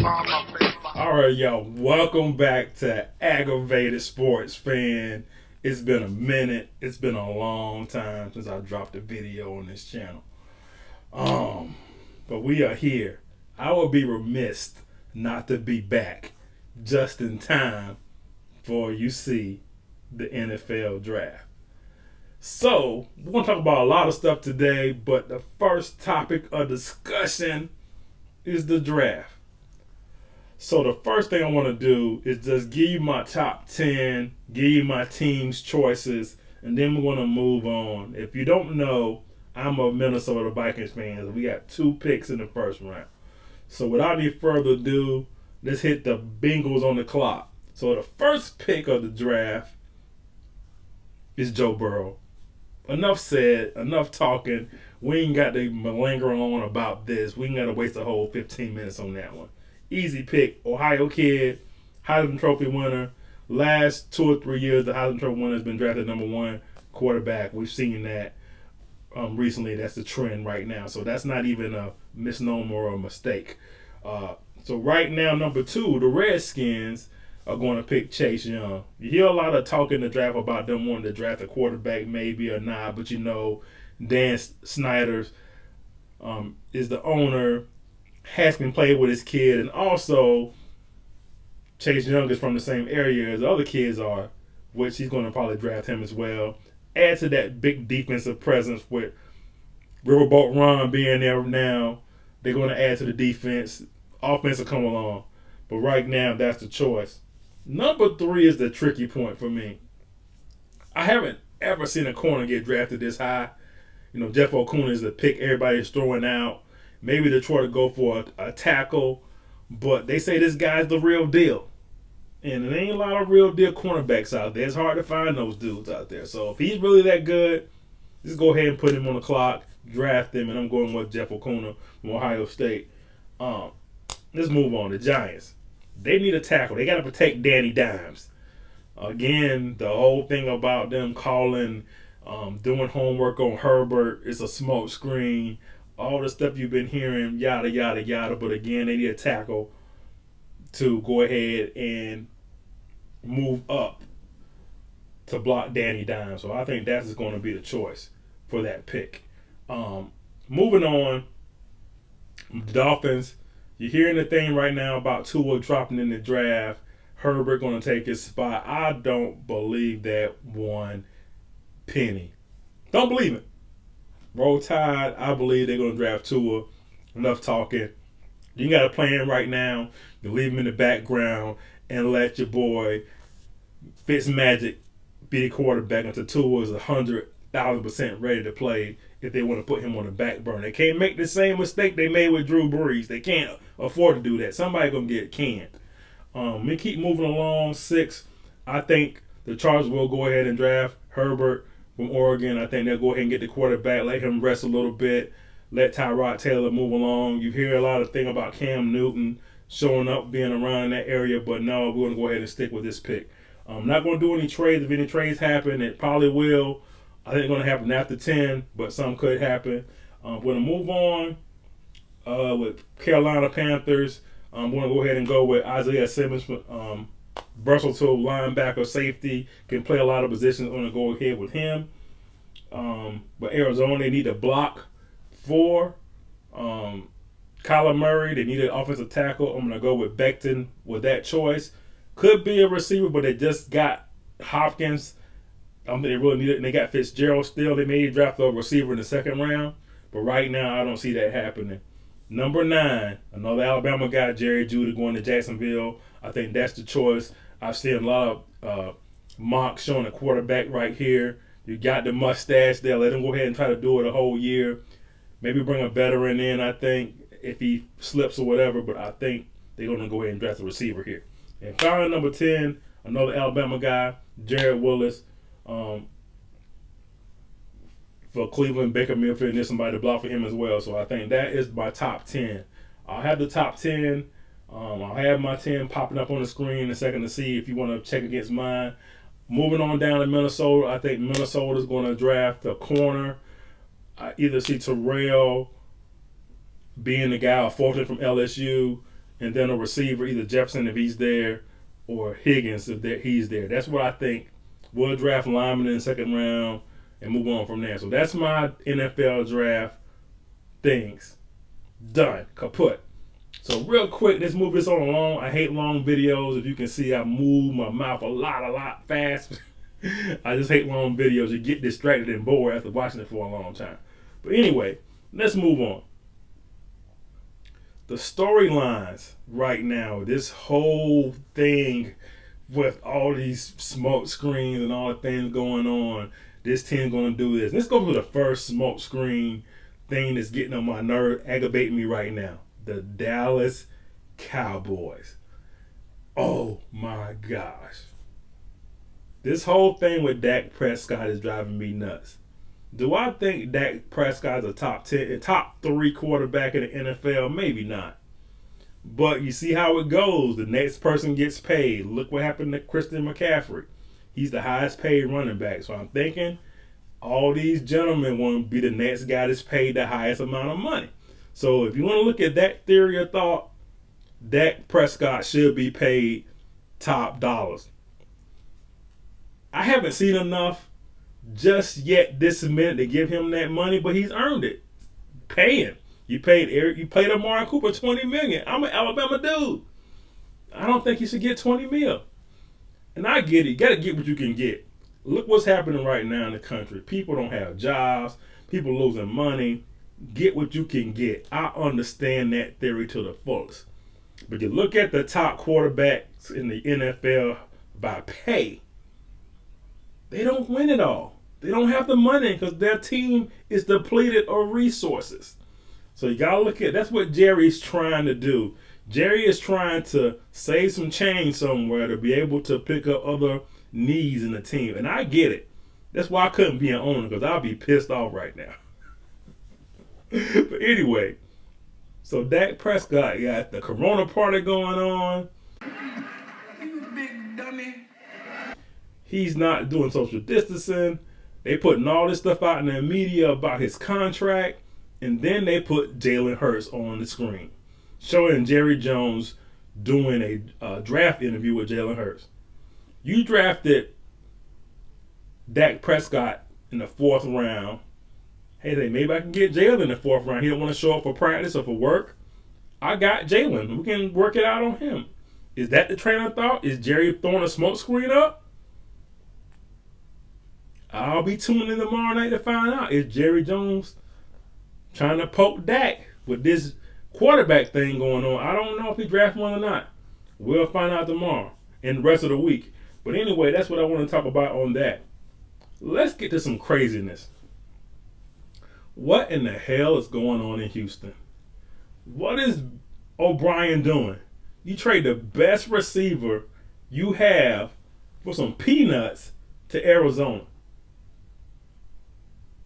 All right, y'all. Welcome back to Aggravated Sports Fan. It's been a minute. It's been a long time since I dropped a video on this channel. But we are here. I would be remiss not to be back just in time for you see the NFL draft. So we're gonna talk about a lot of stuff today, but the first topic of discussion is the draft. So the first thing I want to do is just give you my top 10, give you my team's choices, and then we're going to move on. If you don't know, I'm a Minnesota Vikings fan. We got 2 picks in the first round. So without any further ado, let's hit the Bengals on the clock. So the first pick of the draft is Joe Burrow. Enough said, enough talking. We ain't got to malinger on about this. We ain't got to waste a whole 15 minutes on that one. Easy pick. Ohio kid, Heisman Trophy winner. Last 2 or 3 years, the Heisman Trophy winner has been drafted number 1 quarterback. We've seen that recently. That's the trend right now. So that's not even a misnomer or a mistake. So right now, number 2, the Redskins are going to pick Chase Young. You hear a lot of talk in the draft about them wanting to draft a quarterback, maybe or not. But you know, Dan Snyder is the owner. Has been played with his kid, and also Chase Young is from the same area as the other kids are, which he's going to probably draft him as well. Add to that big defensive presence with Riverboat Ron being there now. They're going to add to the defense. Offense will come along. But right now, that's the choice. Number 3 is the tricky point for me. I haven't ever seen a corner get drafted this high. You know, Jeff Okudah is the pick everybody's throwing out. Maybe Detroit to go for a tackle, but they say this guy's the real deal. And there ain't a lot of real deal cornerbacks out there. It's hard to find those dudes out there. So if he's really that good, just go ahead and put him on the clock, draft him, and I'm going with Jeff Okudah from Ohio State. Let's move on. The Giants. They need a tackle. They got to protect Danny Dimes. Again, the whole thing about them calling, doing homework on Herbert is a smoke screen. All the stuff you've been hearing, yada, yada, yada. But again, they need a tackle to go ahead and move up to block Danny Dimes. So I think that's going to be the choice for that pick. Moving on, the Dolphins. You're hearing the thing right now about Tua dropping in the draft. Herbert going to take his spot. I don't believe that one penny. Don't believe it. Roll Tide, I believe they're going to draft Tua. Enough talking. You got a plan right now. You leave him in the background and let your boy Fitzmagic be the quarterback until Tua is 100,000% ready to play if they want to put him on the back burner. They can't make the same mistake they made with Drew Brees. They can't afford to do that. Somebody going to get canned. We keep moving along. 6, I think the Chargers will go ahead and draft Herbert from Oregon. I think they'll go ahead and get the quarterback, let him rest a little bit, let Tyrod Taylor move along. You hear a lot of things about Cam Newton showing up, being around in that area, but no, we're going to go ahead and stick with this pick. I'm not going to do any trades. If any trades happen, it probably will. I think it's going to happen after 10, but some could happen. We're going to move on with Carolina Panthers. I'm going to go ahead and go with Isaiah Simmons, versatile linebacker, safety, can play a lot of positions. I'm going to go ahead with him. But Arizona, they need a block for Kyler Murray. They need an offensive tackle. I'm going to go with Becton with that choice. Could be a receiver, but they just got Hopkins. I don't think they really need it. And they got Fitzgerald still. They may draft a receiver in the 2nd round. But right now, I don't see that happening. Number 9, another Alabama guy, Jerry Jeudy, going to Jacksonville. I think that's the choice. I've seen a lot of mocks showing a quarterback right here. You got the mustache there. Let him go ahead and try to do it a whole year. Maybe bring a veteran in, I think, if he slips or whatever. But I think they're going to go ahead and draft a receiver here. And finally, number 10, another Alabama guy, Jared Willis. For Cleveland, Baker Mayfield, there's somebody to block for him as well. So I think that is my top 10. I'll have the top 10. I'll have my 10 popping up on the screen in a second to see if you want to check against mine. Moving on down to Minnesota, I think Minnesota is going to draft a corner. I either see Terrell being the guy, or Fulton from LSU, and then a receiver, either Jefferson if he's there, or Higgins if he's there. That's what I think. We'll draft linemen in the second round and move on from there. So that's my NFL draft things. Done. Kaput. So real quick, let's move this on along. I hate long videos. If you can see, I move my mouth a lot fast. I just hate long videos. You get distracted and bored after watching it for a long time. But anyway, let's move on. The storylines right now, this whole thing with all these smoke screens and all the things going on, this team's going to do this. Let's go to the first smoke screen thing that's getting on my nerve, aggravating me right now. The Dallas Cowboys. Oh my gosh. This whole thing with Dak Prescott is driving me nuts. Do I think Dak Prescott is a top 3 quarterback in the NFL? Maybe not. But you see how it goes. The next person gets paid. Look what happened to Christian McCaffrey. He's the highest paid running back. So I'm thinking all these gentlemen want to be the next guy that's paid the highest amount of money. So if you want to look at that theory of thought, Dak Prescott should be paid top dollars. I haven't seen enough just yet this minute to give him that money, but he's earned it. Pay him. You paid Amari Cooper $20 million. I'm an Alabama dude. I don't think he should get $20 million. And I get it. You got to get what you can get. Look what's happening right now in the country. People don't have jobs. People losing money. Get what you can get. I understand that theory to the fullest. But you look at the top quarterbacks in the NFL by pay, they don't win it all. They don't have the money because their team is depleted of resources. So you got to look at, that's what Jerry's trying to do. Jerry is trying to save some change somewhere to be able to pick up other needs in the team. And I get it. That's why I couldn't be an owner, because I'll be pissed off right now. But anyway, so Dak Prescott got the Corona party going on. You big dummy. He's not doing social distancing. They putting all this stuff out in the media about his contract. And then they put Jalen Hurts on the screen, showing Jerry Jones doing a draft interview with Jalen Hurts. You drafted Dak Prescott in the 4th round. Hey, maybe I can get Jalen in the 4th round. He don't want to show up for practice or for work. I got Jalen. We can work it out on him. Is that the train of thought? Is Jerry throwing a smoke screen up? I'll be tuning in tomorrow night to find out. Is Jerry Jones trying to poke Dak with this quarterback thing going on? I don't know if he drafts one or not. We'll find out tomorrow and the rest of the week. But anyway, that's what I want to talk about on that. Let's get to some craziness. What in the hell is going on in Houston? What is O'Brien doing? You trade the best receiver you have for some peanuts to Arizona.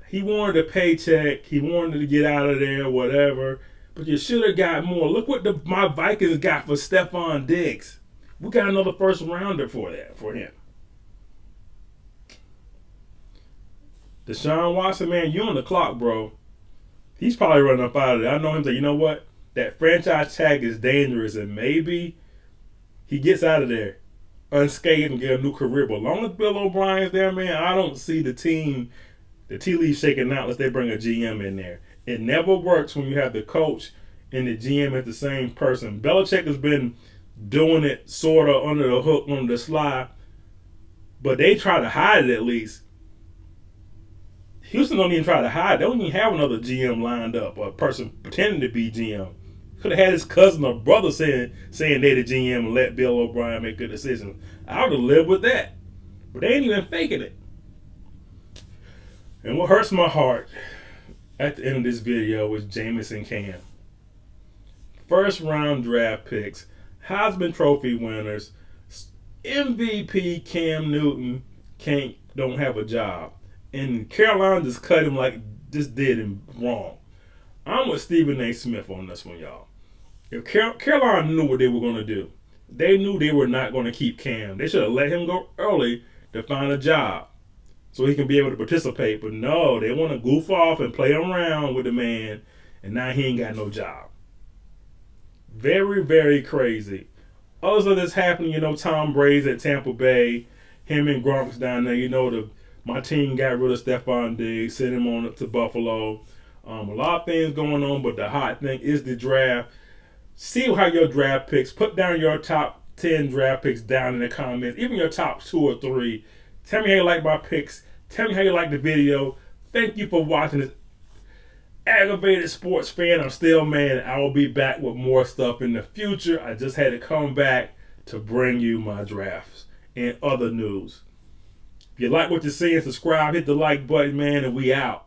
He wanted a paycheck. He wanted to get out of there, whatever. But you should have got more. Look what my Vikings got for Stephon Diggs. We got another first rounder for him. Deshaun Watson, man, you on the clock, bro. He's probably running up out of there. I know him say, you know what? That franchise tag is dangerous, and maybe he gets out of there unscathed and get a new career. But as long as Bill O'Brien's there, man, I don't see the team, the tea leaves shaking out unless they bring a GM in there. It never works when you have the coach and the GM as the same person. Belichick has been doing it sort of under the hook, on the sly, but they try to hide it at least. Houston don't even try to hide. They don't even have another GM lined up or a person pretending to be GM. Could have had his cousin or brother saying they the GM and let Bill O'Brien make good decisions. I would have lived with that. But they ain't even faking it. And what hurts my heart at the end of this video was Jamison Cam. First round draft picks, Heisman Trophy winners, MVP Cam Newton don't have a job. And Carolina just cut him like just did him wrong. I'm with Stephen A. Smith on this one, y'all. If Carolina knew what they were going to do, they knew they were not going to keep Cam. They should have let him go early to find a job so he can be able to participate. But no, they want to goof off and play around with the man, and now he ain't got no job. Very, very crazy. Others of this happening, Tom Brady's at Tampa Bay, him and Gronk's down there. My team got rid of Stephon Diggs, sent him on up to Buffalo. A lot of things going on, but the hot thing is the draft. See how your draft picks. Put down your top 10 draft picks down in the comments, even your top 2 or 3. Tell me how you like my picks. Tell me how you like the video. Thank you for watching this. Aggravated sports fan, I'm still man. I will be back with more stuff in the future. I just had to come back to bring you my drafts and other news. If you like what you're seeing, subscribe, hit the like button, man, and we out.